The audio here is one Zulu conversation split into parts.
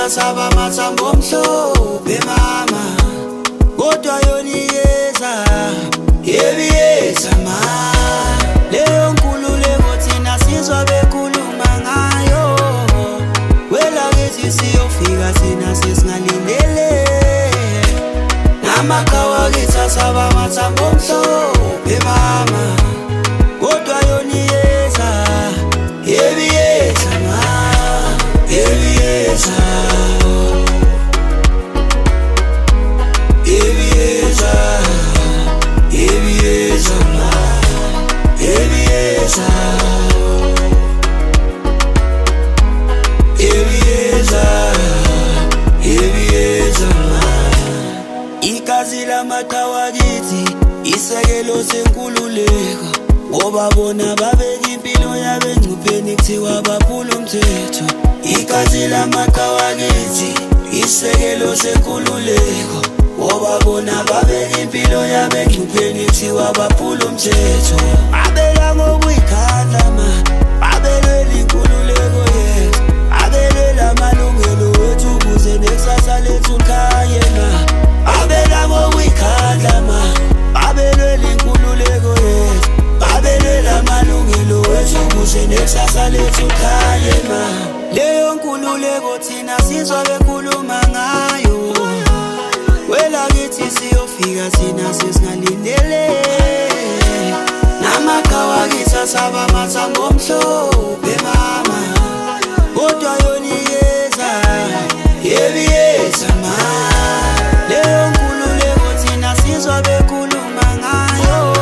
sasaba mathambo omhlophe mama kodwa yoniyeza yebiyeza ma leyo nkululeko thina sizwa bekhuluma ngayo kwelakithi siyofika thina sesingalindele namakawa kithi sasaba mathambo omhlophe mama kodwa yoniyeza yebiyeza ma yebiyeza yebiyeza yebiyeza ma yebiyeza yebiyeza yebiyeza ma igazi lamaqhawe kithi isekelo senkululeko ngoba bona babeka impilo yabo engcupheni kuthiwa baphula umthetho igazi lamaqhawe kithi isekelo senkululeko ngoba bona babeka impilo yabo engcupheni kuthiwa baphula umthetho babela ngokuyikhandla ma babelwela inkululeko yethu babelwela amalungelo wethu ukuze nekusasa lethu likhanye ma babela ngokuyikhandla ma babelwela inkululeko yethu babelwela amalungelo wethu ukuze nekusasa lethu likhanye ma leyo nkululeko thina sizwa bekhuluma ngayo kwelakithi siyofika thina sesingalindele namaqhawe kithi sasaba mathambo omhlophe mama kodwa yoniyeza yebiyeza ma leyo nkululeko thina sizwa bekhuluma ngayo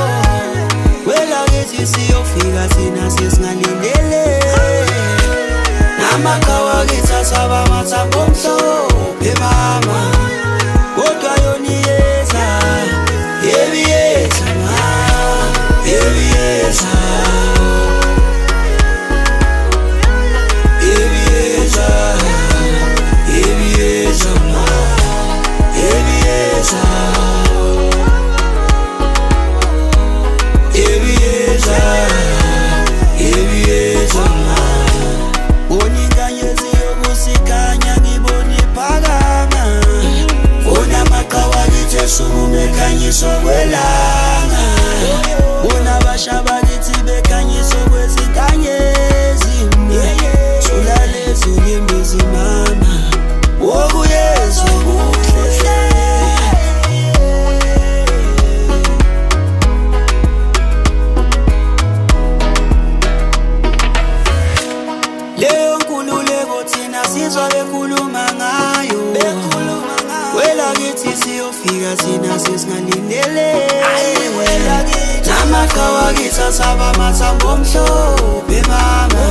kwelakithi siyofika thina sesingalindele namaqhawe kithi sasaba mathambo omhlophe mama kodwa yoniyeza yebiyeza ma yebiyeza yebiyeza yebiyeza ma yebiyeza yebiyeza yebiyeza ma Unikanyezi yokusikanya ngibona iphakama Bona amaqhawe kithi sumumekhanyiso kwelanga Bona abashaba kithi bekhanyiso kwezinkanyezi Sulalezi unyembezi mama wokuyezwa kuhle leyo nkululeko thina sizwa bekhuluma ngayo kwelakithi siyofika thina sesingalindele namaqhawe kithi sasaba mathambo omhlophe mama